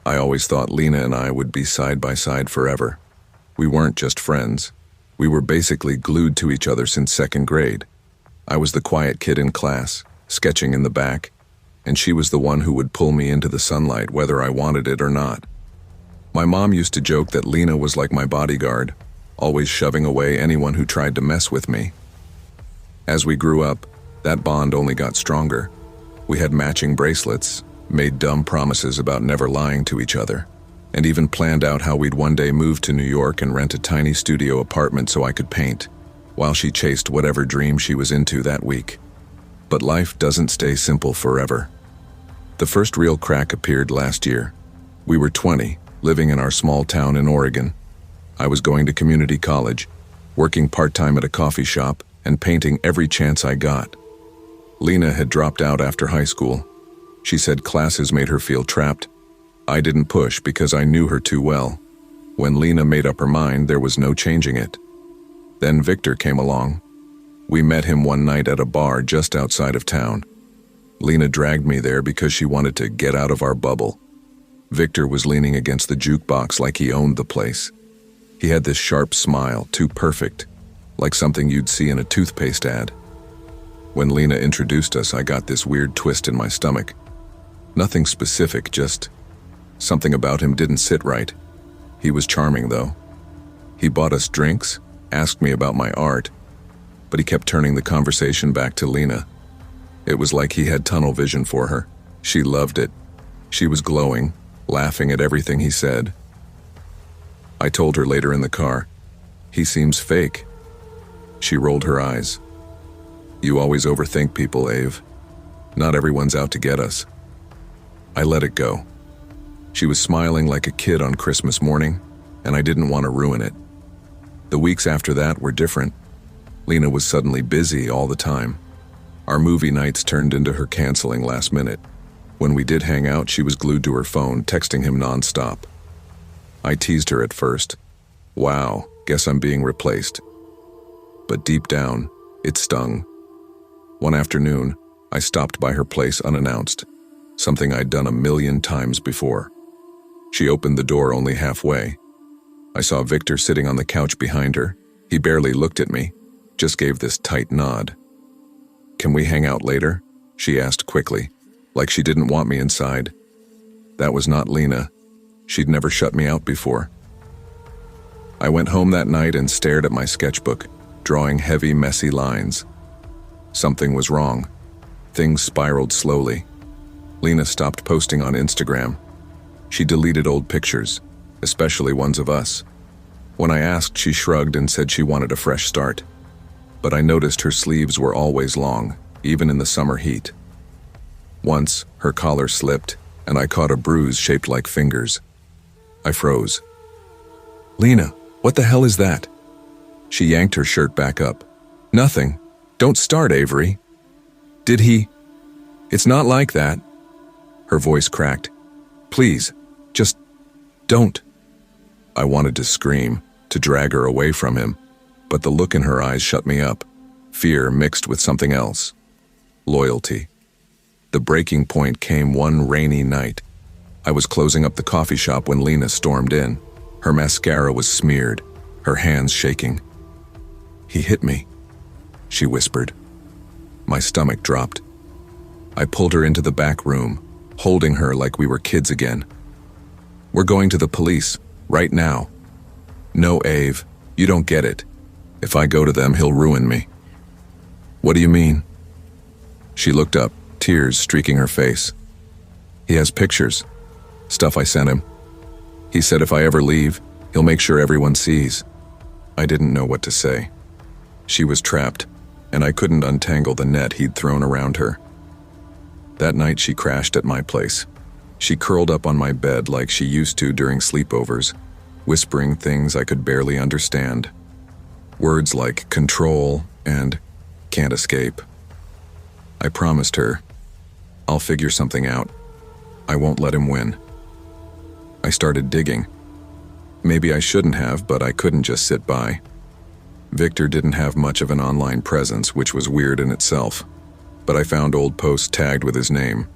I always thought Lena and I would be side by side forever. We weren't just friends. We were basically glued to each other since second grade. I was the quiet kid in class, sketching in the back, and she was the one who would pull me into the sunlight whether I wanted it or not. My mom used to joke that Lena was like my bodyguard, always shoving away anyone who tried to mess with me. As we grew up, that bond only got stronger. We had matching bracelets, made dumb promises about never lying to each other, and even planned out how we'd one day move to New York and rent a tiny studio apartment so I could paint, while she chased whatever dream she was into that week. But life doesn't stay simple forever. The first real crack appeared last year. We were 20, living in our small town in Oregon. I was going to community college, working part-time at a coffee shop, and painting every chance I got. Lena had dropped out after high school. She said classes made her feel trapped. I didn't push because I knew her too well. When Lena made up her mind, there was no changing it. Then Victor came along. We met him one night at a bar just outside of town. Lena dragged me there because she wanted to get out of our bubble. Victor was leaning against the jukebox like he owned the place. He had this sharp smile, too perfect, like something you'd see in a toothpaste ad. When Lena introduced us, I got this weird twist in my stomach. Nothing specific, just something about him didn't sit right. He was charming, though. He bought us drinks, asked me about my art, but he kept turning the conversation back to Lena. It was like he had tunnel vision for her. She loved it. She was glowing, laughing at everything he said. I told her later in the car, "He seems fake." She rolled her eyes. "You always overthink people, Ave. Not everyone's out to get us." I let it go. She was smiling like a kid on Christmas morning, and I didn't want to ruin it. The weeks after that were different. Lena was suddenly busy all the time. Our movie nights turned into her canceling last minute. When we did hang out, she was glued to her phone, texting him nonstop. I teased her at first. Wow, guess I'm being replaced. But deep down, it stung. One afternoon, I stopped by her place unannounced, something I'd done a million times before. She opened the door only halfway. I saw Victor sitting on the couch behind her. He barely looked at me, just gave this tight nod. "Can we hang out later?" she asked quickly, like she didn't want me inside. That was not Lena. She'd never shut me out before. I went home that night and stared at my sketchbook, drawing heavy, messy lines. Something was wrong. Things spiraled slowly. Lena stopped posting on Instagram. She deleted old pictures, especially ones of us. When I asked, she shrugged and said she wanted a fresh start. But I noticed her sleeves were always long, even in the summer heat. Once, her collar slipped, and I caught a bruise shaped like fingers. I froze. "Lena, what the hell is that?" She yanked her shirt back up. "Nothing. Don't start, Avery." "Did he? It's not like that." Her voice cracked. "Please, just don't." I wanted to scream, to drag her away from him, but the look in her eyes shut me up. Fear mixed with something else. Loyalty. The breaking point came one rainy night. I was closing up the coffee shop when Lena stormed in. Her mascara was smeared, her hands shaking. "He hit me," she whispered. My stomach dropped. I pulled her into the back room, holding her like we were kids again. "We're going to the police, right now." "No, Ave, you don't get it. If I go to them, he'll ruin me." "What do you mean?" She looked up, tears streaking her face. "He has pictures. Stuff I sent him. He said if I ever leave, he'll make sure everyone sees." I didn't know what to say. She was trapped, and I couldn't untangle the net he'd thrown around her. That night she crashed at my place. She curled up on my bed like she used to during sleepovers, whispering things I could barely understand. Words like control and can't escape. I promised her, "I'll figure something out. I won't let him win." I started digging. Maybe I shouldn't have, but I couldn't just sit by. Victor didn't have much of an online presence, which was weird in itself. But I found old posts tagged with his name,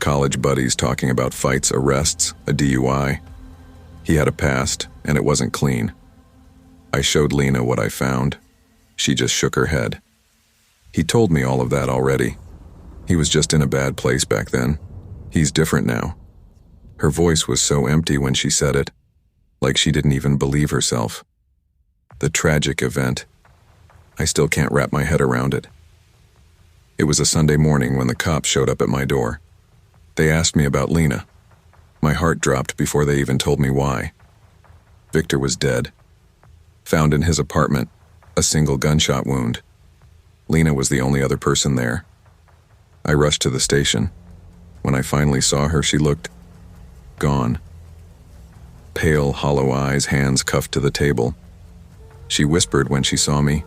college buddies talking about fights, arrests, a DUI. He had a past, and it wasn't clean. I showed Lena what I found. She just shook her head. He told me all of that already. He was just in a bad place back then. He's different now. Her voice was so empty when she said it, like she didn't even believe herself. The tragic event. I still can't wrap my head around it. It was a Sunday morning when the cops showed up at my door. They asked me about Lena. My heart dropped before they even told me why. Victor was dead. Found in his apartment, a single gunshot wound. Lena was the only other person there. I rushed to the station. When I finally saw her, she looked gone. Pale, hollow eyes, hands cuffed to the table. She whispered when she saw me,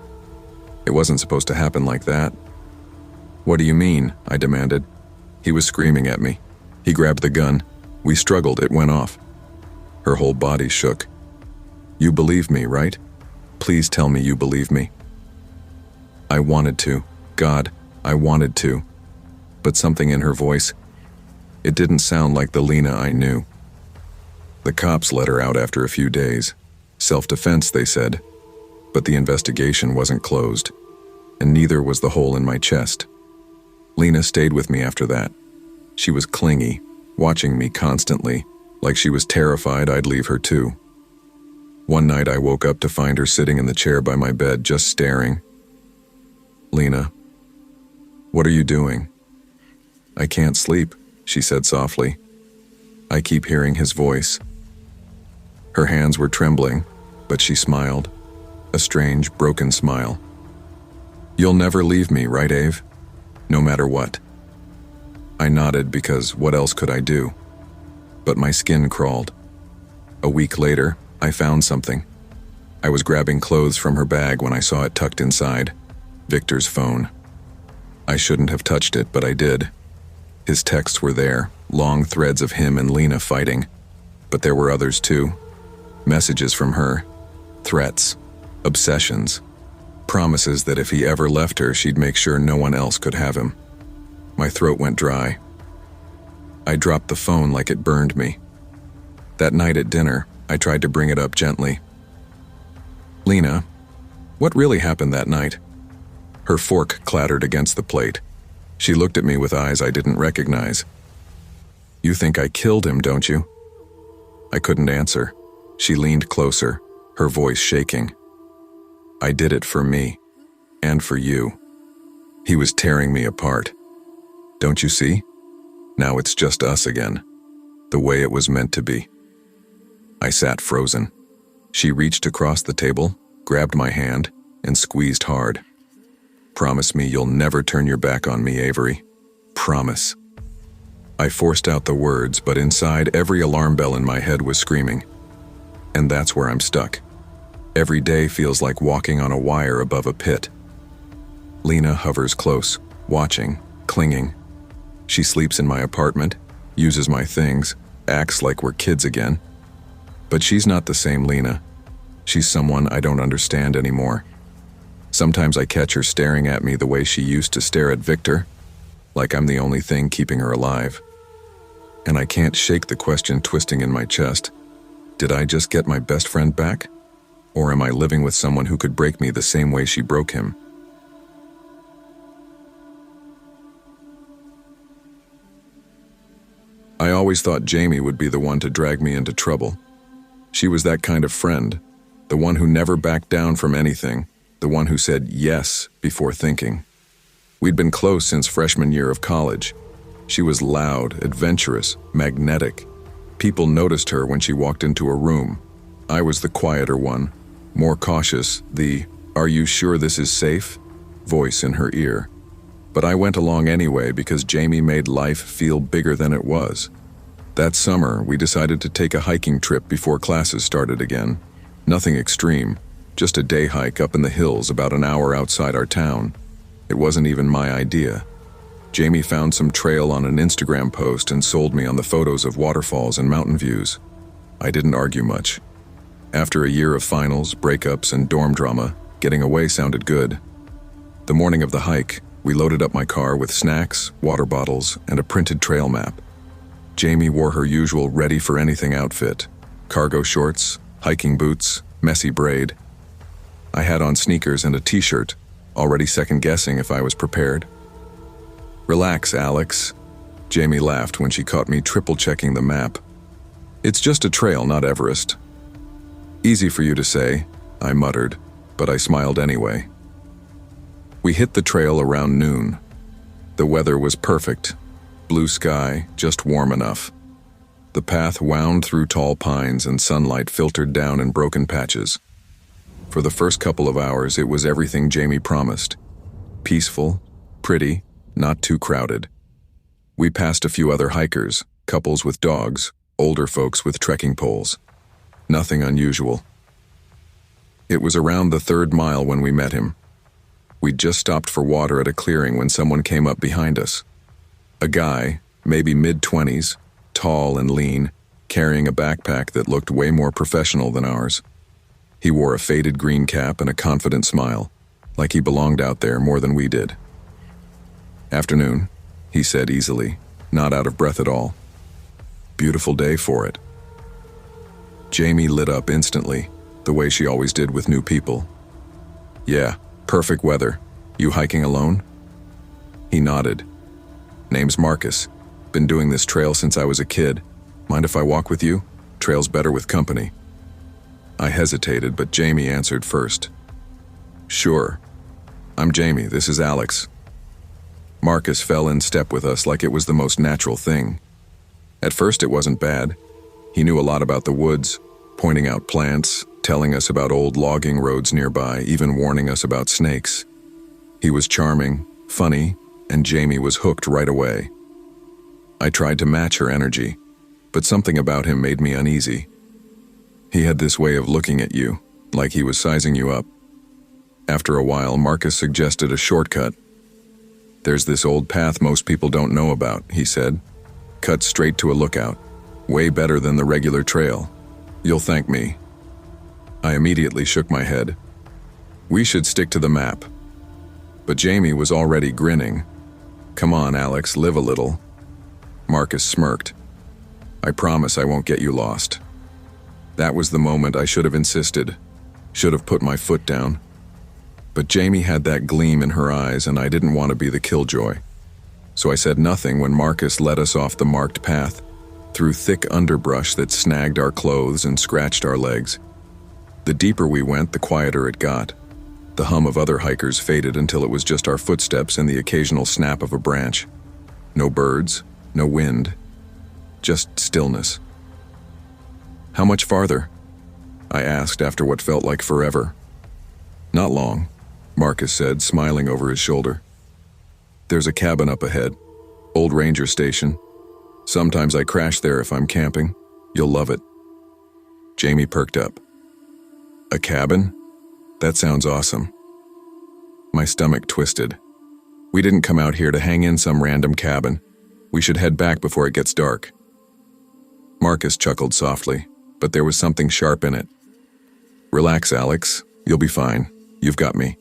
"It wasn't supposed to happen like that." "What do you mean?" I demanded. He was screaming at me. He grabbed the gun. We struggled, it went off. Her whole body shook. "You believe me, right? Please tell me you believe me." I wanted to. God, I wanted to. But something in her voice, it didn't sound like the Lena I knew. The cops let her out after a few days. Self-defense, they said. But the investigation wasn't closed, and neither was the hole in my chest. Lena stayed with me after that. She was clingy, watching me constantly, like she was terrified I'd leave her too. One night I woke up to find her sitting in the chair by my bed, just staring. "Lena, what are you doing?" "I can't sleep," she said softly. I keep hearing his voice. Her hands were trembling, but she smiled, a strange, broken smile. "You'll never leave me, right, Ave? No matter what." I nodded because what else could I do? But my skin crawled. A week later, I found something. I was grabbing clothes from her bag when I saw it tucked inside. Victor's phone. I shouldn't have touched it, but I did. His texts were there, long threads of him and Lena fighting. But there were others too. Messages from her. Threats. Obsessions. Promises that if he ever left her, she'd make sure no one else could have him. My throat went dry. I dropped the phone like it burned me. That night at dinner, I tried to bring it up gently. "Lena, what really happened that night?" Her fork clattered against the plate. She looked at me with eyes I didn't recognize. "You think I killed him, don't you?" I couldn't answer. She leaned closer, her voice shaking. "I did it for me, and for you. He was tearing me apart. Don't you see? Now it's just us again, the way it was meant to be." I sat frozen. She reached across the table, grabbed my hand, and squeezed hard. "Promise me you'll never turn your back on me, Avery. Promise." I forced out the words, but inside every alarm bell in my head was screaming. And that's where I'm stuck. Every day feels like walking on a wire above a pit. Lena hovers close, watching, clinging. She sleeps in my apartment, uses my things, acts like we're kids again. But she's not the same Lena. She's someone I don't understand anymore. Sometimes I catch her staring at me the way she used to stare at Victor, like I'm the only thing keeping her alive. And I can't shake the question twisting in my chest. Did I just get my best friend back? Or am I living with someone who could break me the same way she broke him? I always thought Jamie would be the one to drag me into trouble. She was that kind of friend, the one who never backed down from anything, the one who said yes before thinking. We'd been close since freshman year of college. She was loud, adventurous, magnetic. People noticed her when she walked into a room. I was the quieter one, more cautious, the "Are you sure this is safe?" voice in her ear. But I went along anyway because Jamie made life feel bigger than it was. That summer, we decided to take a hiking trip before classes started again. Nothing extreme, just a day hike up in the hills about an hour outside our town. It wasn't even my idea. Jamie found some trail on an Instagram post and sold me on the photos of waterfalls and mountain views. I didn't argue much. After a year of finals, breakups, and dorm drama, getting away sounded good. The morning of the hike, we loaded up my car with snacks, water bottles, and a printed trail map. Jamie wore her usual ready-for-anything outfit. Cargo shorts, hiking boots, messy braid. I had on sneakers and a t-shirt, already second-guessing if I was prepared. "Relax, Alex." Jamie laughed when she caught me triple-checking the map. "It's just a trail, not Everest." "Easy for you to say," I muttered, but I smiled anyway. We hit the trail around noon. The weather was perfect. Blue sky, just warm enough. The path wound through tall pines and sunlight filtered down in broken patches. For the first couple of hours, it was everything Jamie promised. Peaceful, pretty, not too crowded. We passed a few other hikers, couples with dogs, older folks with trekking poles. Nothing unusual. It was around the 3rd mile when we met him. We'd just stopped for water at a clearing when someone came up behind us. A guy, maybe mid-20s, tall and lean, carrying a backpack that looked way more professional than ours. He wore a faded green cap and a confident smile, like he belonged out there more than we did. "Afternoon," he said easily, not out of breath at all. "Beautiful day for it." Jamie lit up instantly, the way she always did with new people. "Yeah, perfect weather. You hiking alone?" He nodded. "Name's Marcus. Been doing this trail since I was a kid. Mind if I walk with you? Trail's better with company." I hesitated, but Jamie answered first. "Sure. I'm Jamie, this is Alex." Marcus fell in step with us like it was the most natural thing. At first it wasn't bad. He knew a lot about the woods, pointing out plants, telling us about old logging roads nearby, even warning us about snakes. He was charming, funny, and Jamie was hooked right away. I tried to match her energy, but something about him made me uneasy. He had this way of looking at you, like he was sizing you up. After a while, Marcus suggested a shortcut. "There's this old path most people don't know about," he said. "Cuts straight to a lookout. Way better than the regular trail. You'll thank me." I immediately shook my head. We should stick to the map. But Jamie was already grinning. "Come on, Alex, live a little." Marcus smirked. "I promise I won't get you lost." That was the moment I should have insisted. Should have put my foot down. But Jamie had that gleam in her eyes, and I didn't want to be the killjoy. So I said nothing when Marcus led us off the marked path, through thick underbrush that snagged our clothes and scratched our legs. The deeper we went, the quieter it got. The hum of other hikers faded until it was just our footsteps and the occasional snap of a branch. No birds, no wind, just stillness. "How much farther?" I asked after what felt like forever. "Not long," Marcus said, smiling over his shoulder. "There's a cabin up ahead, old ranger station. Sometimes I crash there if I'm camping. You'll love it." Jamie perked up. "A cabin? That sounds awesome." My stomach twisted. We didn't come out here to hang in some random cabin. We should head back before it gets dark. Marcus chuckled softly, but there was something sharp in it. "Relax, Alex. You'll be fine. You've got me."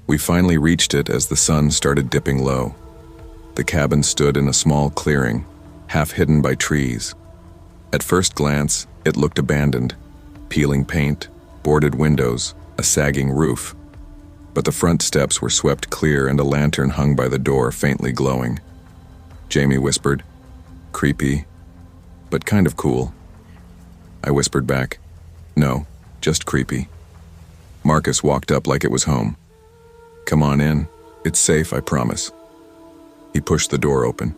We finally reached it as the sun started dipping low. The cabin stood in a small clearing, half hidden by trees. At first glance, it looked abandoned. Peeling paint, boarded windows, a sagging roof. But the front steps were swept clear and a lantern hung by the door faintly glowing. Jamie whispered, "Creepy, but kind of cool." I whispered back, "No, just creepy." Marcus walked up like it was home. "Come on in. It's safe, I promise." He pushed the door open.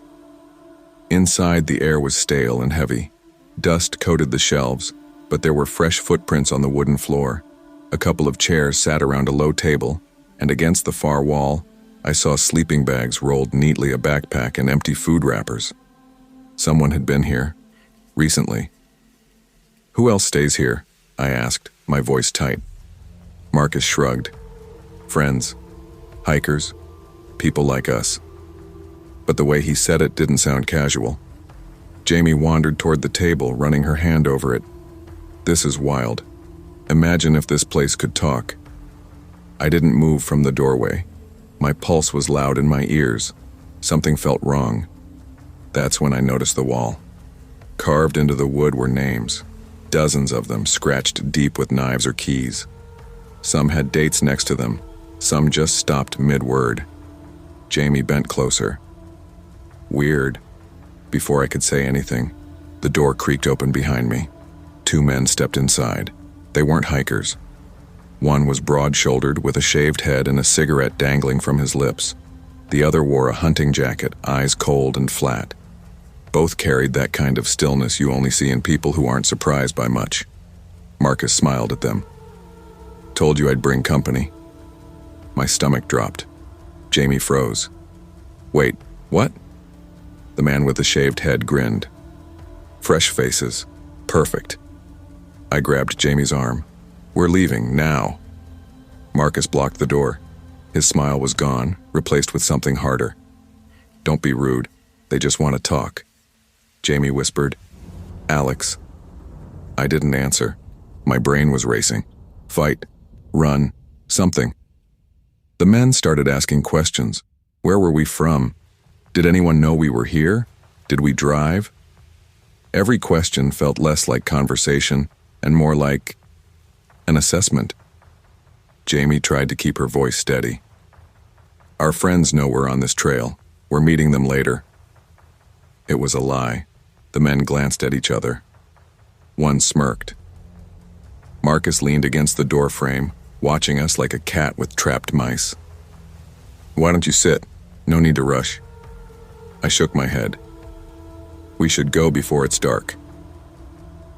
Inside, the air was stale and heavy. Dust coated the shelves, but there were fresh footprints on the wooden floor. A couple of chairs sat around a low table, and against the far wall, I saw sleeping bags rolled neatly, a backpack, and empty food wrappers. Someone had been here. Recently. "Who else stays here?" I asked, my voice tight. Marcus shrugged. "Friends. Hikers. People like us." But the way he said it didn't sound casual. Jamie wandered toward the table, running her hand over it. "This is wild. Imagine if this place could talk." I didn't move from the doorway. My pulse was loud in my ears. Something felt wrong. That's when I noticed the wall. Carved into the wood were names, dozens of them scratched deep with knives or keys. Some had dates next to them, some just stopped mid-word. Jamie bent closer. Weird. Before I could say anything, the door creaked open behind me. 2 men stepped inside. They weren't hikers. One was broad-shouldered with a shaved head and a cigarette dangling from his lips. The other wore a hunting jacket, eyes cold and flat. Both carried that kind of stillness you only see in people who aren't surprised by much. Marcus smiled at them. Told you I'd bring company. My stomach dropped. Jamie froze. Wait, what? The man with the shaved head grinned. Fresh faces. Perfect. I grabbed Jamie's arm. We're leaving, now. Marcus blocked the door. His smile was gone, replaced with something harder. Don't be rude. They just want to talk. Jamie whispered, Alex. I didn't answer. My brain was racing. Fight. Run. Something. The men started asking questions. Where were we from? Did anyone know we were here? Did we drive? Every question felt less like conversation and more like an assessment. Jamie tried to keep her voice steady. Our friends know we're on this trail. We're meeting them later. It was a lie. The men glanced at each other. One smirked. Marcus leaned against the door frame, watching us like a cat with trapped mice. Why don't you sit? No need to rush. I shook my head. We should go before it's dark.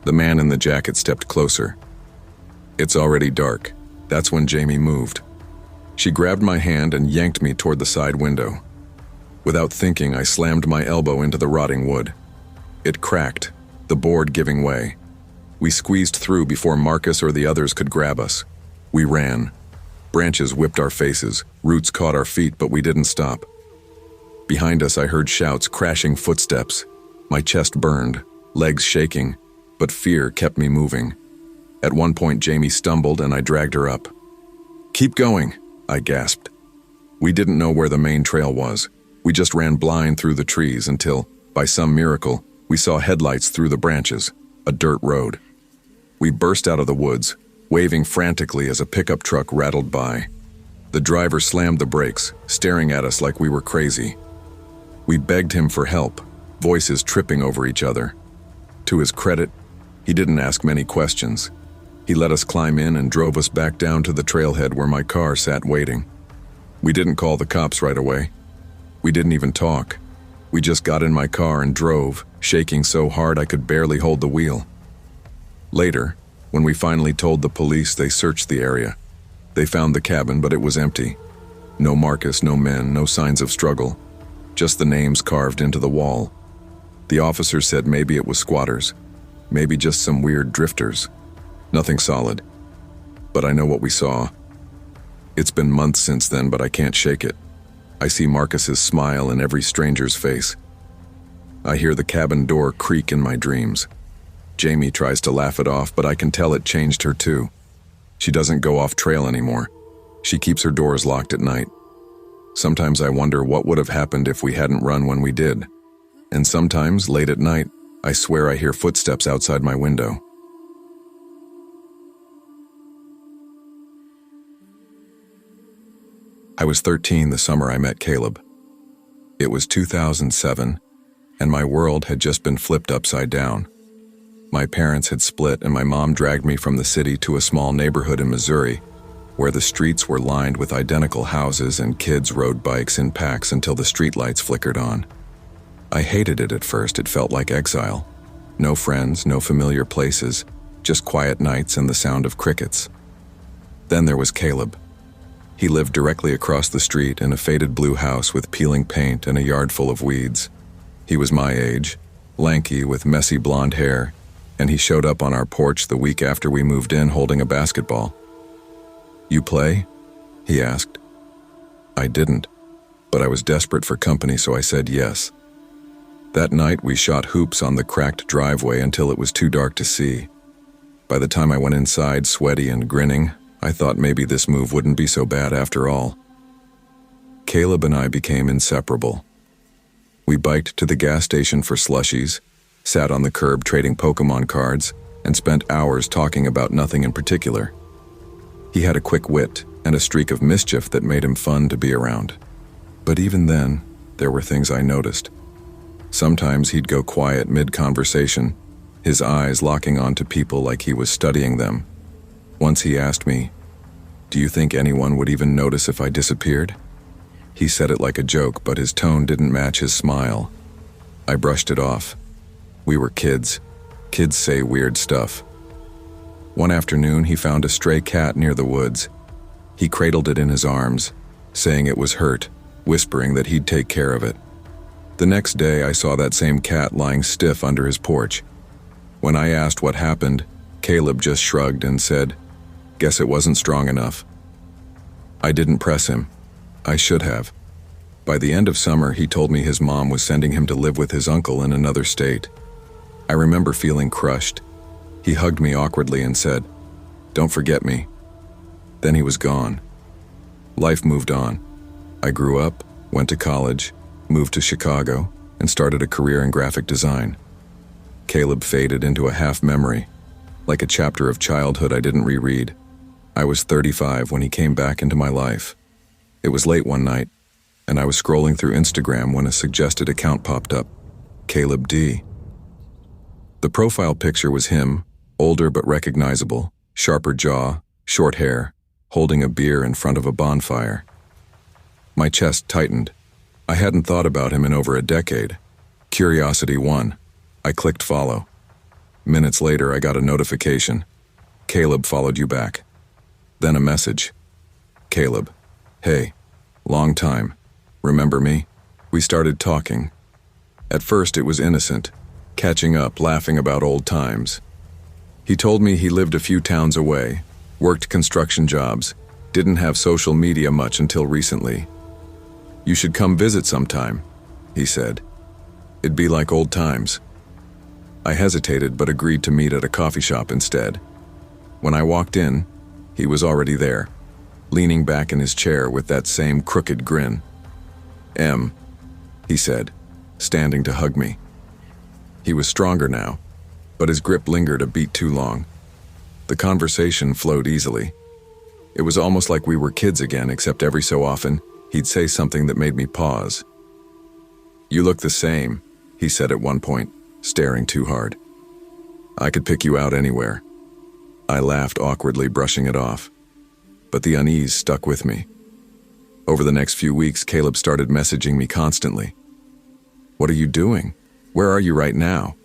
The man in the jacket stepped closer. It's already dark. That's when Jamie moved. She grabbed my hand and yanked me toward the side window. Without thinking, I slammed my elbow into the rotting wood. It cracked, the board giving way. We squeezed through before Marcus or the others could grab us. We ran. Branches whipped our faces, roots caught our feet, but we didn't stop. Behind us, I heard shouts, crashing footsteps. My chest burned, legs shaking, but fear kept me moving. At one point, Jamie stumbled and I dragged her up. Keep going, I gasped. We didn't know where the main trail was. We just ran blind through the trees until, by some miracle, we saw headlights through the branches, a dirt road. We burst out of the woods, waving frantically as a pickup truck rattled by. The driver slammed the brakes, staring at us like we were crazy. We begged him for help, voices tripping over each other. To his credit, he didn't ask many questions. He let us climb in and drove us back down to the trailhead where my car sat waiting. We didn't call the cops right away. We didn't even talk. We just got in my car and drove, shaking so hard I could barely hold the wheel. Later, when we finally told the police, they searched the area. They found the cabin, but it was empty. No Marcus, no men, no signs of struggle. Just the names carved into the wall. The officers said maybe it was squatters. Maybe just some weird drifters. Nothing solid. But I know what we saw. It's been months since then, but I can't shake it. I see Marcus's smile in every stranger's face. I hear the cabin door creak in my dreams. Jamie tries to laugh it off, but I can tell it changed her too. She doesn't go off trail anymore. She keeps her doors locked at night. Sometimes I wonder what would have happened if we hadn't run when we did. And sometimes, late at night, I swear I hear footsteps outside my window. I was 13 the summer I met Caleb. It was 2007, and my world had just been flipped upside down. My parents had split, and my mom dragged me from the city to a small neighborhood in Missouri, where the streets were lined with identical houses and kids rode bikes in packs until the streetlights flickered on. I hated it at first. It felt like exile. No friends, no familiar places, just quiet nights and the sound of crickets. Then there was Caleb. He lived directly across the street in a faded blue house with peeling paint and a yard full of weeds. He was my age, lanky with messy blonde hair, and he showed up on our porch the week after we moved in holding a basketball. "You play?" he asked. I didn't, but I was desperate for company, so I said yes. That night we shot hoops on the cracked driveway until it was too dark to see. By the time I went inside, sweaty and grinning, I thought maybe this move wouldn't be so bad after all. Caleb and I became inseparable. We biked to the gas station for slushies, sat on the curb trading Pokemon cards, and spent hours talking about nothing in particular. He had a quick wit and a streak of mischief that made him fun to be around. But even then, there were things I noticed. Sometimes he'd go quiet mid-conversation, his eyes locking onto people like he was studying them. Once he asked me, "Do you think anyone would even notice if I disappeared?" He said it like a joke, but his tone didn't match his smile. I brushed it off. We were kids. Kids say weird stuff. One afternoon, he found a stray cat near the woods. He cradled it in his arms, saying it was hurt, whispering that he'd take care of it. The next day, I saw that same cat lying stiff under his porch. When I asked what happened, Caleb just shrugged and said, "Guess it wasn't strong enough." I didn't press him. I should have. By the end of summer, he told me his mom was sending him to live with his uncle in another state. I remember feeling crushed. He hugged me awkwardly and said, "Don't forget me." Then he was gone. Life moved on. I grew up, went to college, moved to Chicago, and started a career in graphic design. Caleb faded into a half-memory, like a chapter of childhood I didn't reread. I was 35 when he came back into my life. It was late one night, and I was scrolling through Instagram when a suggested account popped up, Caleb D. The profile picture was him, older but recognizable, sharper jaw, short hair, holding a beer in front of a bonfire. My chest tightened. I hadn't thought about him in over a decade. Curiosity won. I clicked follow. Minutes later, I got a notification. "Caleb followed you back." Then a message. "Caleb, hey, long time. Remember me?" We started talking. At first, it was innocent, catching up, laughing about old times. He told me he lived a few towns away, worked construction jobs, didn't have social media much until recently. "You should come visit sometime," he said. "It'd be like old times." I hesitated but agreed to meet at a coffee shop instead. When I walked in, he was already there, leaning back in his chair with that same crooked grin. He said, standing to hug me. He was stronger now, but his grip lingered a beat too long. The conversation flowed easily. It was almost like we were kids again, except every so often, he'd say something that made me pause. "You look the same," he said at one point, staring too hard. "I could pick you out anywhere." I laughed awkwardly, brushing it off. But the unease stuck with me. Over the next few weeks, Caleb started messaging me constantly. "What are you doing? Where are you right now?"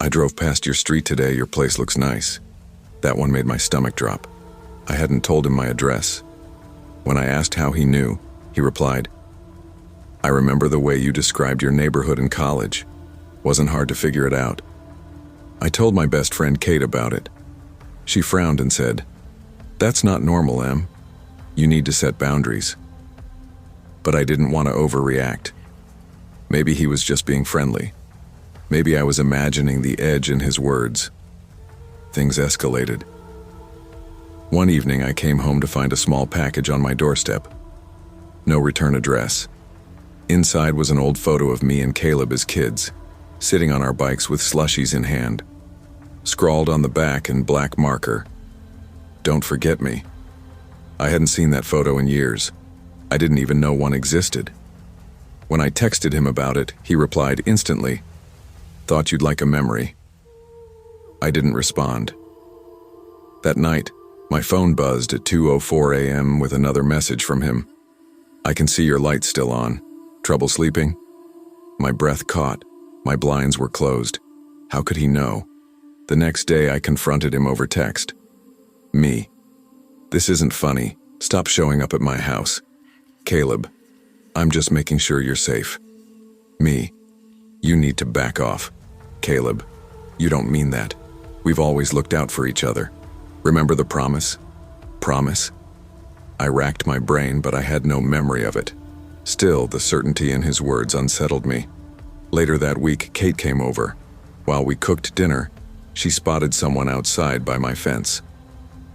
"I drove past your street today. Your place looks nice." That one made my stomach drop. I hadn't told him my address. When I asked how he knew, he replied, "I remember the way you described your neighborhood in college. Wasn't hard to figure it out." I told my best friend Kate about it. She frowned and said, "That's not normal, Em. You need to set boundaries." But I didn't want to overreact. Maybe he was just being friendly. Maybe I was imagining the edge in his words. Things escalated. One evening, I came home to find a small package on my doorstep. No return address. Inside was an old photo of me and Caleb as kids, sitting on our bikes with slushies in hand. Scrawled on the back in black marker, "Don't forget me." I hadn't seen that photo in years. I didn't even know one existed. When I texted him about it, he replied instantly, "Thought you'd like a memory." I didn't respond. That night, my phone buzzed at 2:04 a.m. with another message from him. "I can see your light's still on. Trouble sleeping?" My breath caught. My blinds were closed. How could he know? The next day, I confronted him over text. Me. "This isn't funny. Stop showing up at my house." Caleb. "I'm just making sure you're safe." Me. "You need to back off." Caleb. "You don't mean that. We've always looked out for each other. Remember the promise?" Promise? I racked my brain, but I had no memory of it. Still, the certainty in his words unsettled me. Later that week, Kate came over. While we cooked dinner, she spotted someone outside by my fence.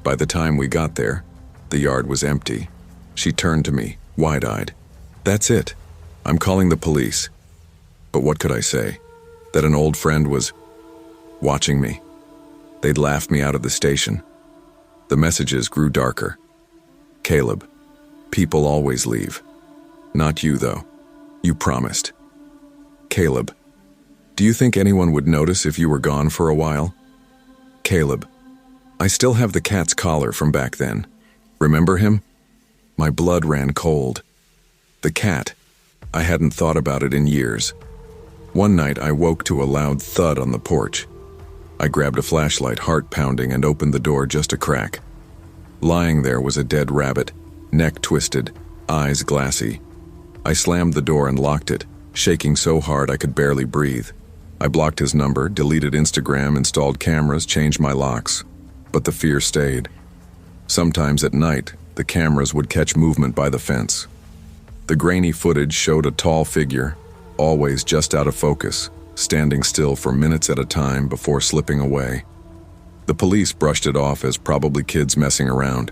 By the time we got there, the yard was empty. She turned to me, wide-eyed. "That's it. I'm calling the police." But what could I say? That an old friend was watching me. They'd laughed me out of the station. The messages grew darker. Caleb, people always leave. Not you, though. You promised. Caleb, do you think anyone would notice if you were gone for a while? Caleb, I still have the cat's collar from back then. Remember him? My blood ran cold. The cat. I hadn't thought about it in years. One night I woke to a loud thud on the porch. I grabbed a flashlight, heart pounding, and opened the door just a crack. Lying there was a dead rabbit, neck twisted, eyes glassy. I slammed the door and locked it, shaking so hard I could barely breathe. I blocked his number, deleted Instagram, installed cameras, changed my locks. But the fear stayed. Sometimes at night, the cameras would catch movement by the fence. The grainy footage showed a tall figure, always just out of focus, standing still for minutes at a time before slipping away. The police brushed it off as probably kids messing around.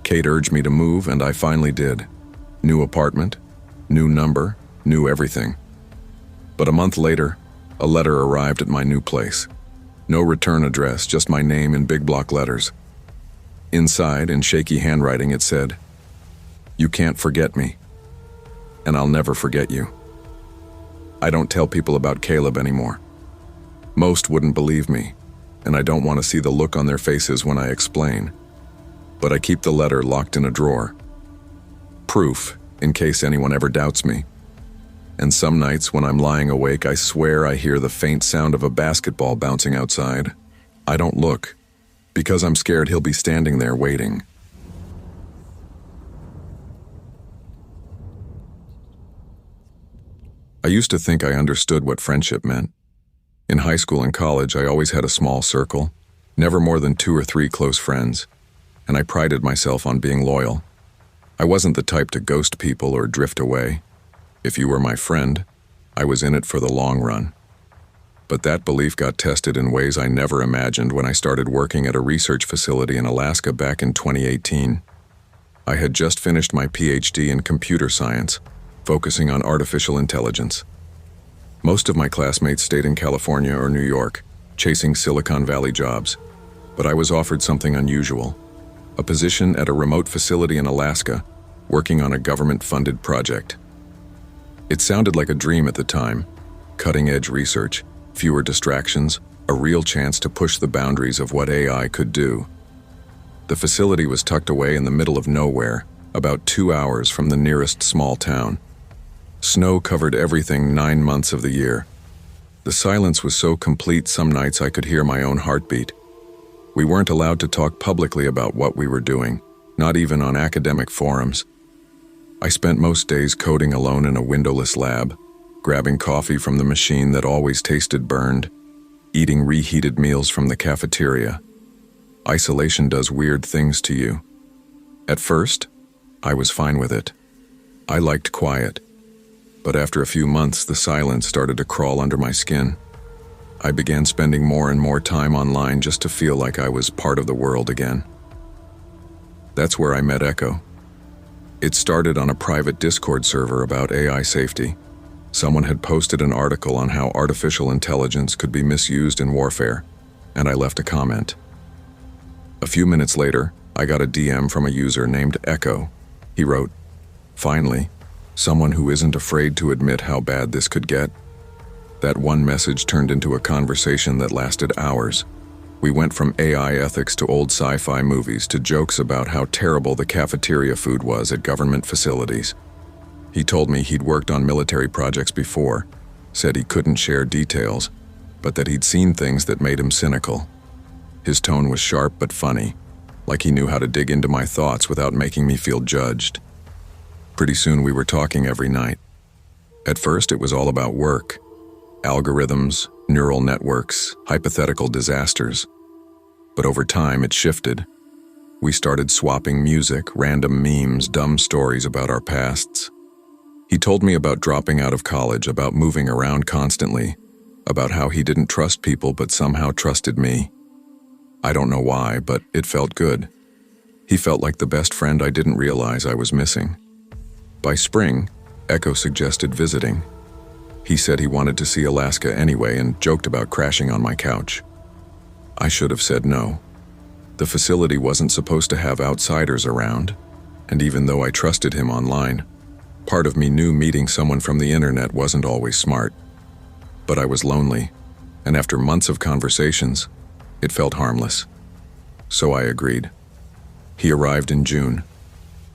Kate urged me to move, and I finally did. New apartment, new number, new everything. But a month later, a letter arrived at my new place. No return address, just my name in big block letters. Inside, in shaky handwriting, it said, "You can't forget me, and I'll never forget you." I don't tell people about Caleb anymore. Most wouldn't believe me, and I don't want to see the look on their faces when I explain. But I keep the letter locked in a drawer. Proof, in case anyone ever doubts me. And some nights when I'm lying awake, I swear I hear the faint sound of a basketball bouncing outside. I don't look, because I'm scared he'll be standing there waiting. I used to think I understood what friendship meant. In high school and college, I always had a small circle, never more than 2 or 3 close friends, and I prided myself on being loyal. I wasn't the type to ghost people or drift away. If you were my friend, I was in it for the long run. But that belief got tested in ways I never imagined when I started working at a research facility in Alaska back in 2018. I had just finished my PhD in computer science, focusing on artificial intelligence. Most of my classmates stayed in California or New York, chasing Silicon Valley jobs, but I was offered something unusual, a position at a remote facility in Alaska, working on a government-funded project. It sounded like a dream at the time, cutting-edge research, fewer distractions, a real chance to push the boundaries of what AI could do. The facility was tucked away in the middle of nowhere, about 2 hours from the nearest small town. Snow covered everything 9 months of the year. The silence was so complete some nights I could hear my own heartbeat. We weren't allowed to talk publicly about what we were doing, not even on academic forums. I spent most days coding alone in a windowless lab, grabbing coffee from the machine that always tasted burned, eating reheated meals from the cafeteria. Isolation does weird things to you. At first, I was fine with it. I liked quiet. But after a few months, the silence started to crawl under my skin. I began spending more and more time online just to feel like I was part of the world again. That's where I met Echo. It started on a private Discord server about AI safety. Someone had posted an article on how artificial intelligence could be misused in warfare, and I left a comment. A few minutes later, I got a DM from a user named Echo. He wrote, "Finally, someone who isn't afraid to admit how bad this could get." That one message turned into a conversation that lasted hours. We went from AI ethics to old sci-fi movies to jokes about how terrible the cafeteria food was at government facilities. He told me he'd worked on military projects before, said he couldn't share details, but that he'd seen things that made him cynical. His tone was sharp but funny, like he knew how to dig into my thoughts without making me feel judged. Pretty soon we were talking every night. At first it was all about work, algorithms, neural networks, hypothetical disasters. But over time it shifted. We started swapping music, random memes, dumb stories about our pasts. He told me about dropping out of college, about moving around constantly, about how he didn't trust people but somehow trusted me. I don't know why, but it felt good. He felt like the best friend I didn't realize I was missing. By spring, Echo suggested visiting. He said he wanted to see Alaska anyway and joked about crashing on my couch. I should have said no. The facility wasn't supposed to have outsiders around, and even though I trusted him online, part of me knew meeting someone from the internet wasn't always smart. But I was lonely, and after months of conversations, it felt harmless. So I agreed. He arrived in June.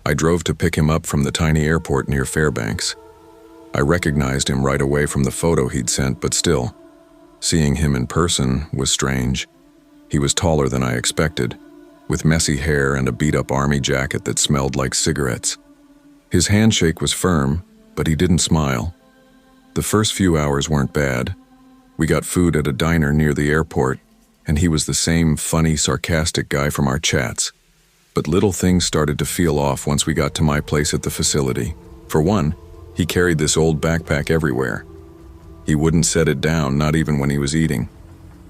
I drove to pick him up from the tiny airport near Fairbanks. I recognized him right away from the photo he'd sent, but still, seeing him in person was strange. He was taller than I expected, with messy hair and a beat-up army jacket that smelled like cigarettes. His handshake was firm, but he didn't smile. The first few hours weren't bad. We got food at a diner near the airport, and he was the same funny, sarcastic guy from our chats. But little things started to feel off once we got to my place at the facility. For one, he carried this old backpack everywhere. He wouldn't set it down, not even when he was eating.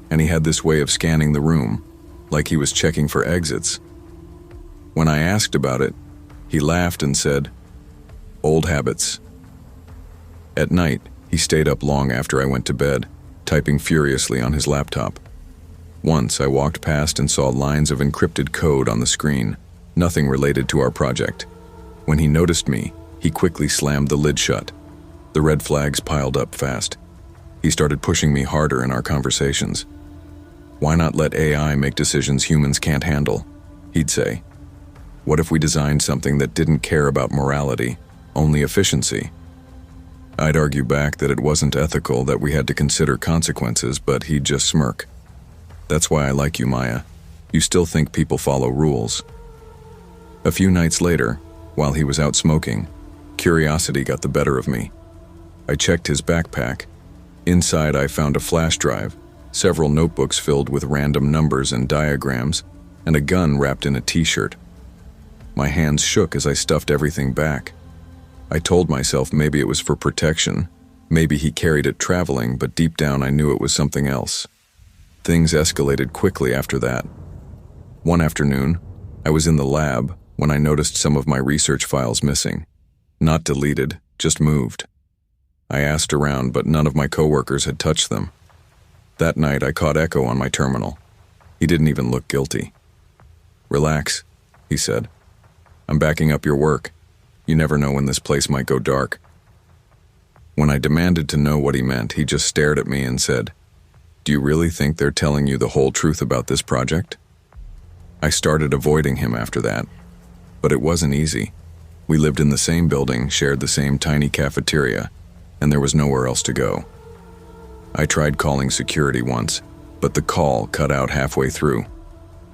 And he had this way of scanning the room, like he was checking for exits. When I asked about it, he laughed and said, "Old habits." At night, he stayed up long after I went to bed, typing furiously on his laptop. Once I walked past and saw lines of encrypted code on the screen, nothing related to our project. When he noticed me, he quickly slammed the lid shut. The red flags piled up fast. He started pushing me harder in our conversations. "Why not let AI make decisions humans can't handle?" he'd say. "What if we designed something that didn't care about morality, only efficiency?" I'd argue back that it wasn't ethical, that we had to consider consequences, but he'd just smirk. "That's why I like you, Maya. You still think people follow rules." A few nights later, while he was out smoking, curiosity got the better of me. I checked his backpack. Inside, I found a flash drive, several notebooks filled with random numbers and diagrams, and a gun wrapped in a t-shirt. My hands shook as I stuffed everything back. I told myself maybe it was for protection, maybe he carried it traveling, but deep down I knew it was something else. Things escalated quickly after that. One afternoon, I was in the lab when I noticed some of my research files missing. Not deleted, just moved. I asked around, but none of my coworkers had touched them. That night, I caught Echo on my terminal. He didn't even look guilty. "Relax," he said. "I'm backing up your work. You never know when this place might go dark." When I demanded to know what he meant, he just stared at me and said, "Do you really think they're telling you the whole truth about this project?" I started avoiding him after that, but it wasn't easy. We lived in the same building, shared the same tiny cafeteria, and there was nowhere else to go. I tried calling security once, but the call cut out halfway through.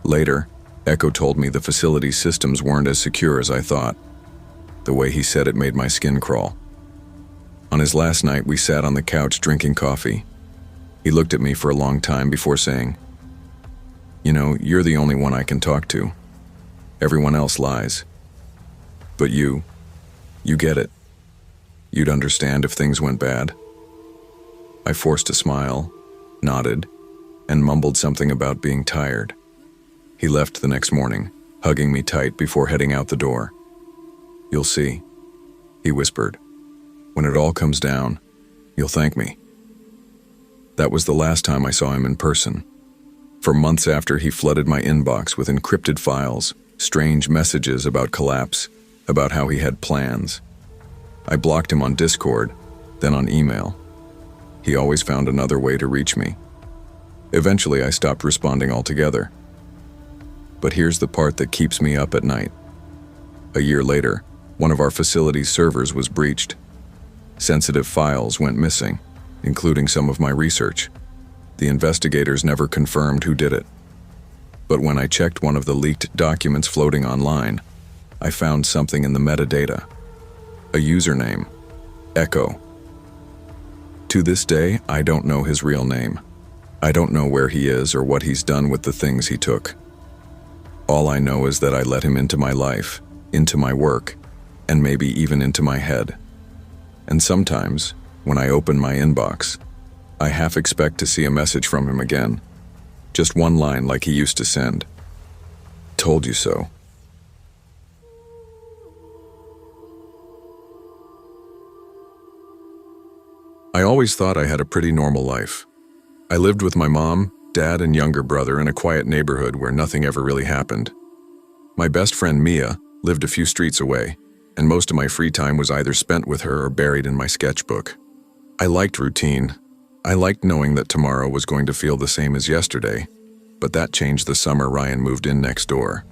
Later, Echo told me the facility's systems weren't as secure as I thought. The way he said it made my skin crawl. On his last night, we sat on the couch drinking coffee. He looked at me for a long time before saying, "You know, you're the only one I can talk to. Everyone else lies. But you get it. You'd understand if things went bad." I forced a smile, nodded, and mumbled something about being tired. He left the next morning, hugging me tight before heading out the door. "You'll see," he whispered. "When it all comes down, you'll thank me." That was the last time I saw him in person. For months after, he flooded my inbox with encrypted files, strange messages about collapse, about how he had plans. I blocked him on Discord, then on email. He always found another way to reach me. Eventually, I stopped responding altogether. But here's the part that keeps me up at night. A year later, one of our facility's servers was breached. Sensitive files went missing, including some of my research. The investigators never confirmed who did it. But when I checked one of the leaked documents floating online, I found something in the metadata. A username, Echo. To this day, I don't know his real name. I don't know where he is or what he's done with the things he took. All I know is that I let him into my life, into my work, and maybe even into my head. And sometimes, when I open my inbox, I half expect to see a message from him again. Just one line like he used to send. "Told you so." I always thought I had a pretty normal life. I lived with my mom, dad, and younger brother in a quiet neighborhood where nothing ever really happened. My best friend Mia lived a few streets away, and most of my free time was either spent with her or buried in my sketchbook. I liked routine. I liked knowing that tomorrow was going to feel the same as yesterday, but that changed the summer Ryan moved in next door.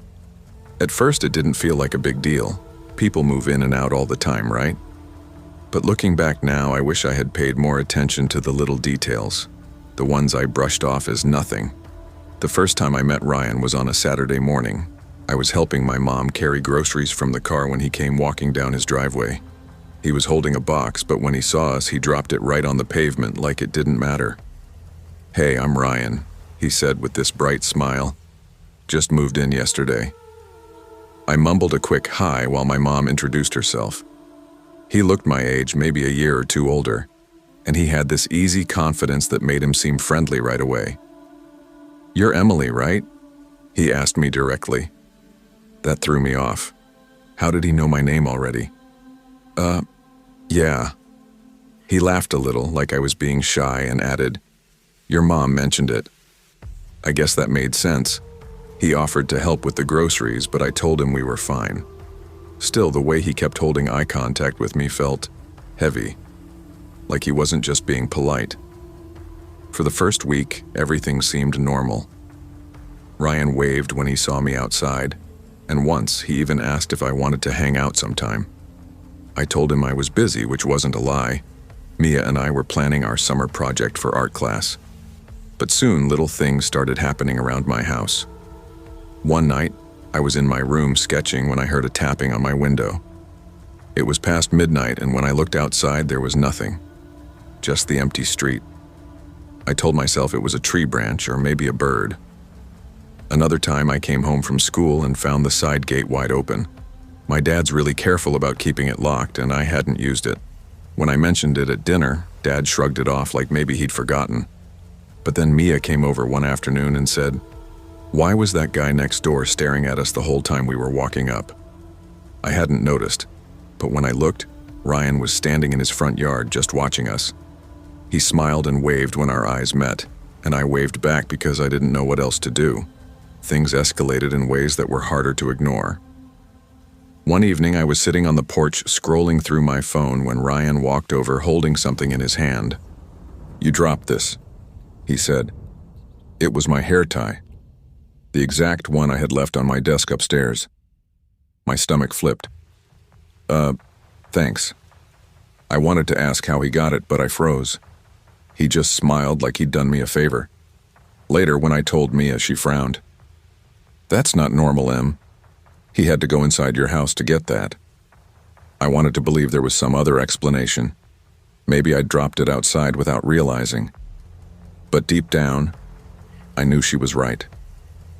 At first, it didn't feel like a big deal. People move in and out all the time, right? But looking back now, I wish I had paid more attention to the little details, the ones I brushed off as nothing. The first time I met Ryan was on a Saturday morning. I was helping my mom carry groceries from the car when he came walking down his driveway. He was holding a box, but when he saw us, he dropped it right on the pavement like it didn't matter. "Hey, I'm Ryan," he said with this bright smile. "Just moved in yesterday." I mumbled a quick hi while my mom introduced herself. He looked my age, maybe a year or two older, and he had this easy confidence that made him seem friendly right away. "You're Emily, right?" he asked me directly. That threw me off. How did he know my name already? Yeah. He laughed a little, like I was being shy, and added, "Your mom mentioned it." I guess that made sense. He offered to help with the groceries, but I told him we were fine. Still, the way he kept holding eye contact with me felt heavy, like he wasn't just being polite. For the first week, everything seemed normal. Ryan waved when he saw me outside, and once he even asked if I wanted to hang out sometime. I told him I was busy, which wasn't a lie. Mia and I were planning our summer project for art class. But soon, little things started happening around my house. One night, I was in my room sketching when I heard a tapping on my window. It was past midnight, and when I looked outside, there was nothing. Just the empty street. I told myself it was a tree branch or maybe a bird. Another time, I came home from school and found the side gate wide open. My dad's really careful about keeping it locked, and I hadn't used it. When I mentioned it at dinner, Dad shrugged it off like maybe he'd forgotten. But then Mia came over one afternoon and said, "Why was that guy next door staring at us the whole time we were walking up?" I hadn't noticed, but when I looked, Ryan was standing in his front yard just watching us. He smiled and waved when our eyes met, and I waved back because I didn't know what else to do. Things escalated in ways that were harder to ignore. One evening, I was sitting on the porch scrolling through my phone when Ryan walked over holding something in his hand. "You dropped this," he said. It was my hair tie, the exact one I had left on my desk upstairs. My stomach flipped. Thanks." I wanted to ask how he got it, but I froze. He just smiled like he'd done me a favor. Later, when I told Mia, she frowned. "That's not normal, Em. He had to go inside your house to get that." I wanted to believe there was some other explanation. Maybe I'd dropped it outside without realizing. But deep down, I knew she was right.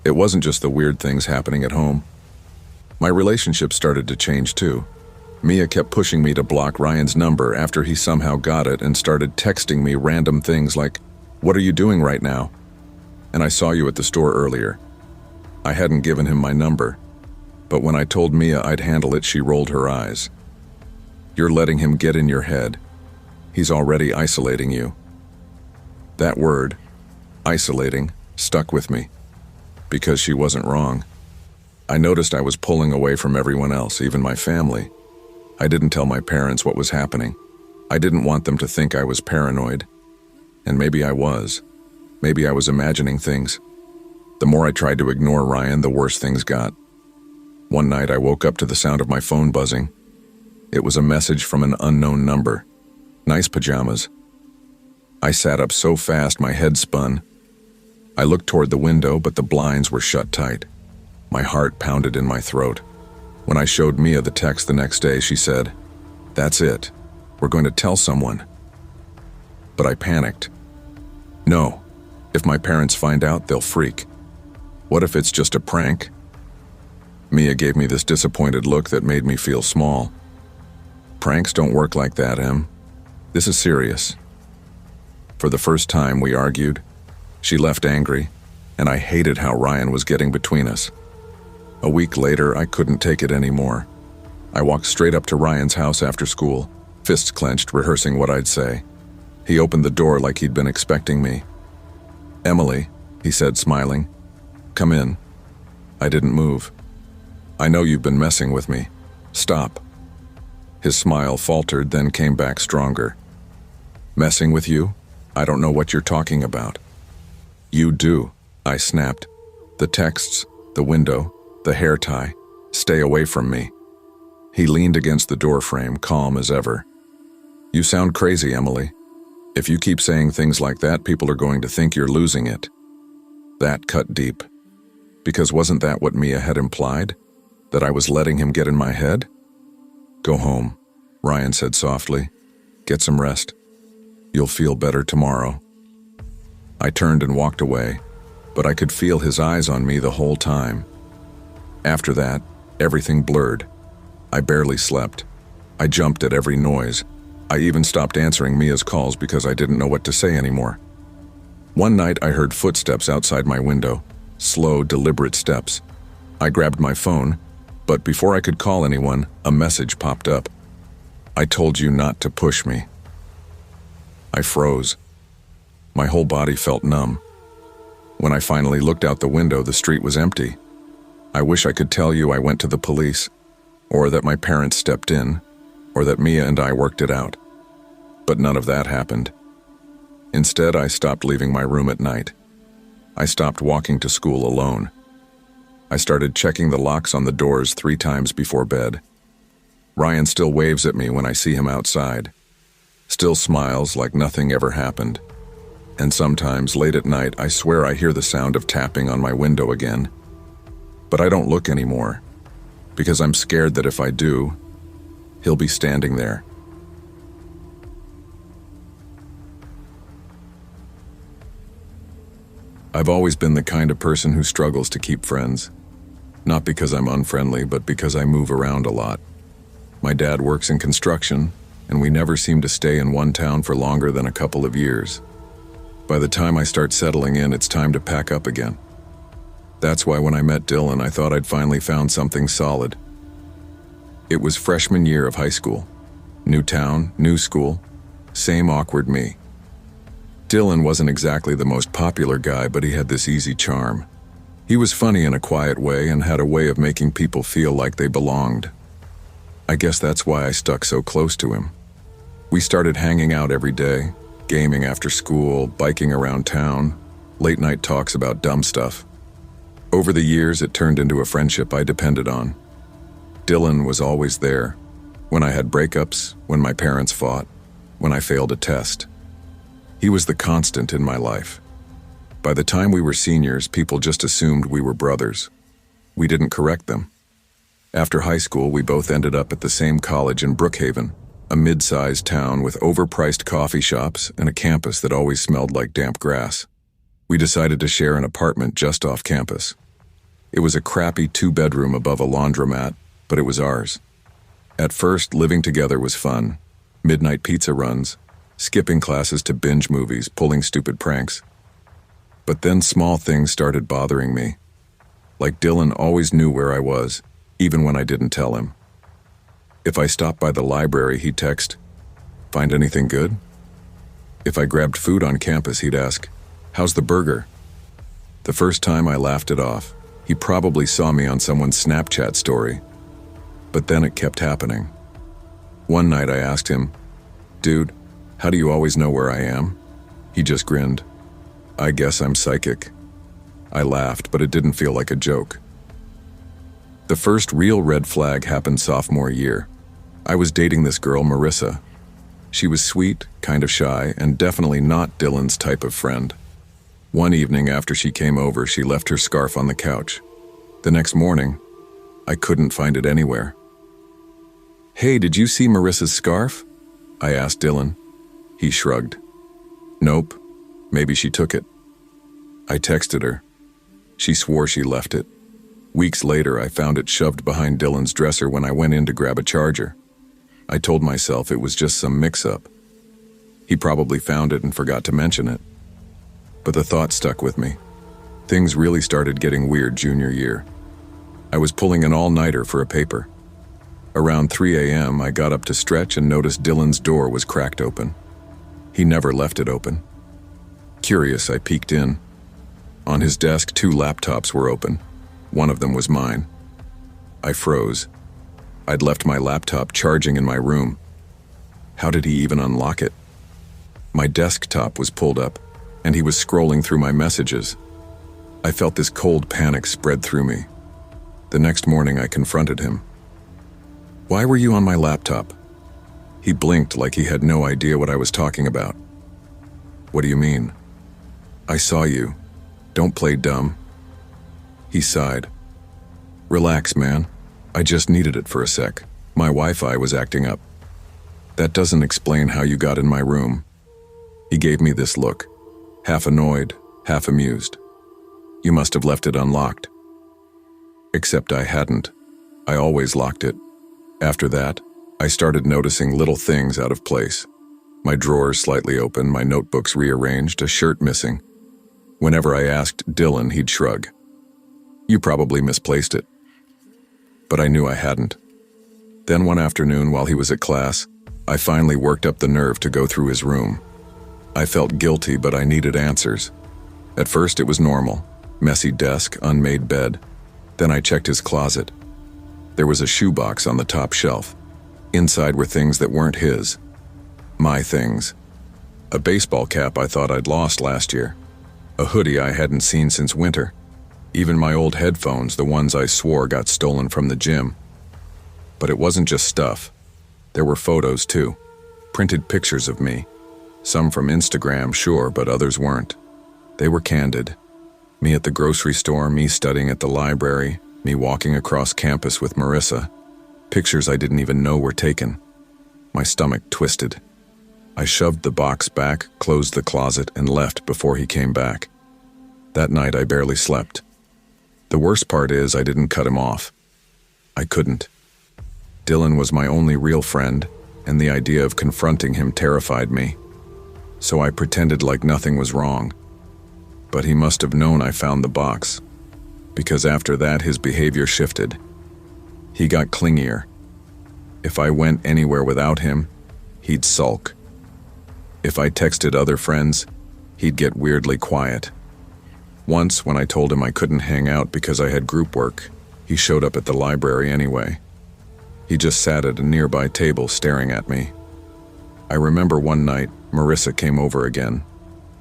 It wasn't just the weird things happening at home. My relationship started to change too. Mia kept pushing me to block Ryan's number after he somehow got it and started texting me random things like, "What are you doing right now? And I saw you at the store earlier." I hadn't given him my number, but when I told Mia I'd handle it, she rolled her eyes. "You're letting him get in your head. He's already isolating you." That word, isolating, stuck with me, because she wasn't wrong. I noticed I was pulling away from everyone else, even my family. I didn't tell my parents what was happening. I didn't want them to think I was paranoid. And maybe I was. Maybe I was imagining things. The more I tried to ignore Ryan, the worse things got. One night I woke up to the sound of my phone buzzing. It was a message from an unknown number. "Nice pajamas." I sat up so fast my head spun. I looked toward the window, but the blinds were shut tight. My heart pounded in my throat. When I showed Mia the text the next day, she said, "That's it. We're going to tell someone." But I panicked. No. If my parents find out, they'll freak. What if it's just a prank? Mia gave me this disappointed look that made me feel small. "Pranks don't work like that, Em. This is serious." For the first time, we argued. She left angry, and I hated how Ryan was getting between us. A week later, I couldn't take it anymore. I walked straight up to Ryan's house after school, fists clenched, rehearsing what I'd say. He opened the door like he'd been expecting me. "Emily," he said, smiling. "Come in." I didn't move. "I know you've been messing with me. Stop." His smile faltered, then came back stronger. "Messing with you? I don't know what you're talking about." "You do," I snapped. "The texts, the window, the hair tie. Stay away from me." He leaned against the doorframe, calm as ever. "You sound crazy, Emily. If you keep saying things like that, people are going to think you're losing it." That cut deep. Because wasn't that what Mia had implied? That I was letting him get in my head? "Go home," Ryan said softly. "Get some rest. You'll feel better tomorrow." I turned and walked away, but I could feel his eyes on me the whole time. After that, everything blurred. I barely slept. I jumped at every noise. I even stopped answering Mia's calls because I didn't know what to say anymore. One night I heard footsteps outside my window, slow, deliberate steps. I grabbed my phone, but before I could call anyone, a message popped up. "I told you not to push me." I froze. My whole body felt numb. When I finally looked out the window, the street was empty. I wish I could tell you I went to the police, or that my parents stepped in, or that Mia and I worked it out. But none of that happened. Instead, I stopped leaving my room at night. I stopped walking to school alone. I started checking the locks on the doors 3 times before bed. Ryan still waves at me when I see him outside. Still smiles like nothing ever happened. And sometimes, late at night, I swear I hear the sound of tapping on my window again. But I don't look anymore, because I'm scared that if I do, he'll be standing there. I've always been the kind of person who struggles to keep friends. Not because I'm unfriendly, but because I move around a lot. My dad works in construction, and we never seem to stay in one town for longer than a couple of years. By the time I start settling in, it's time to pack up again. That's why when I met Dylan, I thought I'd finally found something solid. It was freshman year of high school. New town, new school, same awkward me. Dylan wasn't exactly the most popular guy, but he had this easy charm. He was funny in a quiet way and had a way of making people feel like they belonged. I guess that's why I stuck so close to him. We started hanging out every day, gaming after school, biking around town, late night talks about dumb stuff. Over the years, it turned into a friendship I depended on. Dylan was always there, when I had breakups, when my parents fought, when I failed a test. He was the constant in my life. By the time we were seniors, people just assumed we were brothers. We didn't correct them. After high school, we both ended up at the same college in Brookhaven, a mid-sized town with overpriced coffee shops and a campus that always smelled like damp grass. We decided to share an apartment just off campus. It was a crappy 2-bedroom above a laundromat, but it was ours. At first, living together was fun. Midnight pizza runs, skipping classes to binge movies, pulling stupid pranks. But then small things started bothering me. Like Dylan always knew where I was, even when I didn't tell him. If I stopped by the library, he'd text, "Find anything good?" If I grabbed food on campus, he'd ask, "How's the burger?" The first time I laughed it off. He probably saw me on someone's Snapchat story. But then it kept happening. One night I asked him, "Dude, how do you always know where I am?" He just grinned. "I guess I'm psychic." I laughed, but it didn't feel like a joke. The first real red flag happened sophomore year. I was dating this girl, Marissa. She was sweet, kind of shy, and definitely not Dylan's type of friend. One evening after she came over, she left her scarf on the couch. The next morning, I couldn't find it anywhere. "Hey, did you see Marissa's scarf?" I asked Dylan. He shrugged. "Nope, maybe she took it." I texted her. She swore she left it. Weeks later, I found it shoved behind Dylan's dresser when I went in to grab a charger. I told myself it was just some mix-up. He probably found it and forgot to mention it. But the thought stuck with me. Things really started getting weird junior year. I was pulling an all-nighter for a paper. Around 3 a.m., I got up to stretch and noticed Dylan's door was cracked open. He never left it open. Curious, I peeked in. On his desk, 2 laptops were open. One of them was mine. I froze. I'd left my laptop charging in my room. How did he even unlock it? My desktop was pulled up, and he was scrolling through my messages. I felt this cold panic spread through me. The next morning, I confronted him. "Why were you on my laptop?" He blinked like he had no idea what I was talking about. "What do you mean?" "I saw you. Don't play dumb." He sighed. "Relax, man. I just needed it for a sec. My Wi-Fi was acting up." "That doesn't explain how you got in my room." He gave me this look, half annoyed, half amused. "You must have left it unlocked." Except I hadn't. I always locked it. After that, I started noticing little things out of place. My drawers slightly open, my notebooks rearranged, a shirt missing. Whenever I asked Dylan, he'd shrug. "You probably misplaced it." But I knew I hadn't. Then one afternoon, while he was at class, I finally worked up the nerve to go through his room. I felt guilty, but I needed answers. At first, it was normal. Messy desk, unmade bed. Then I checked his closet. There was a shoebox on the top shelf. Inside were things that weren't his. My things. A baseball cap I thought I'd lost last year. A hoodie I hadn't seen since winter. Even my old headphones, the ones I swore got stolen from the gym. But it wasn't just stuff. There were photos too. Printed pictures of me. Some from Instagram, sure, but others weren't. They were candid. Me at the grocery store, me studying at the library, me walking across campus with Marissa. Pictures I didn't even know were taken. My stomach twisted. I shoved the box back, closed the closet, and left before he came back. That night I barely slept. The worst part is I didn't cut him off. I couldn't. Dylan was my only real friend, and the idea of confronting him terrified me. So I pretended like nothing was wrong. But he must have known I found the box, because after that his behavior shifted. He got clingier. If I went anywhere without him, he'd sulk. If I texted other friends, he'd get weirdly quiet. Once, when I told him I couldn't hang out because I had group work, he showed up at the library anyway. He just sat at a nearby table staring at me. I remember one night, Marissa came over again.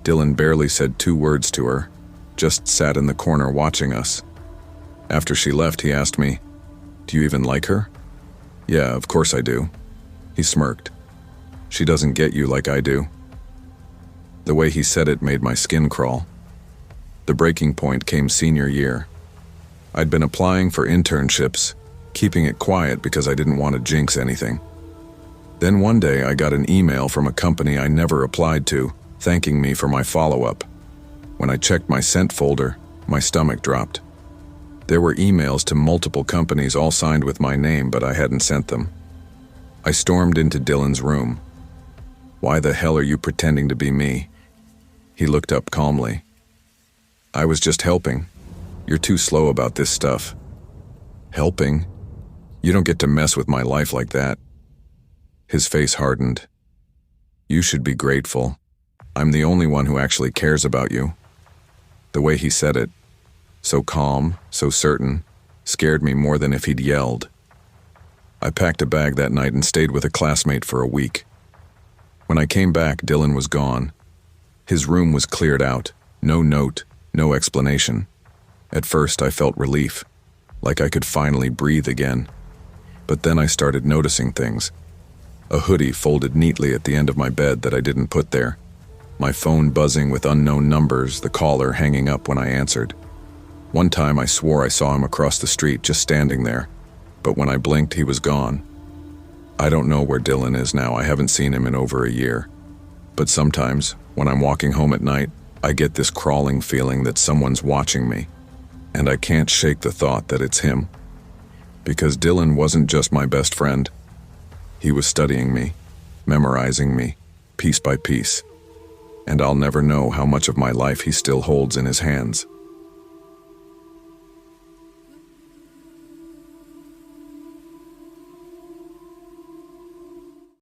Dylan barely said 2 words to her, just sat in the corner watching us. After she left, he asked me, "Do you even like her?" "Yeah, of course I do." He smirked. "She doesn't get you like I do." The way he said it made my skin crawl. The breaking point came senior year. I'd been applying for internships, keeping it quiet because I didn't want to jinx anything. Then one day I got an email from a company I never applied to, thanking me for my follow-up. When I checked my sent folder, my stomach dropped. There were emails to multiple companies all signed with my name, but I hadn't sent them. I stormed into Dylan's room. "Why the hell are you pretending to be me?" He looked up calmly. "I was just helping. You're too slow about this stuff." "Helping? You don't get to mess with my life like that." His face hardened. "You should be grateful. I'm the only one who actually cares about you." The way he said it, so calm, so certain, scared me more than if he'd yelled. I packed a bag that night and stayed with a classmate for a week. When I came back, Dylan was gone. His room was cleared out, no note, no explanation. At first I felt relief, like I could finally breathe again. But then I started noticing things. A hoodie folded neatly at the end of my bed that I didn't put there. My phone buzzing with unknown numbers, the caller hanging up when I answered. One time I swore I saw him across the street just standing there, but when I blinked he was gone. I don't know where Dylan is now. I haven't seen him in over a year. But sometimes, when I'm walking home at night, I get this crawling feeling that someone's watching me, and I can't shake the thought that it's him. Because Dylan wasn't just my best friend. He was studying me, memorizing me, piece by piece. And I'll never know how much of my life he still holds in his hands.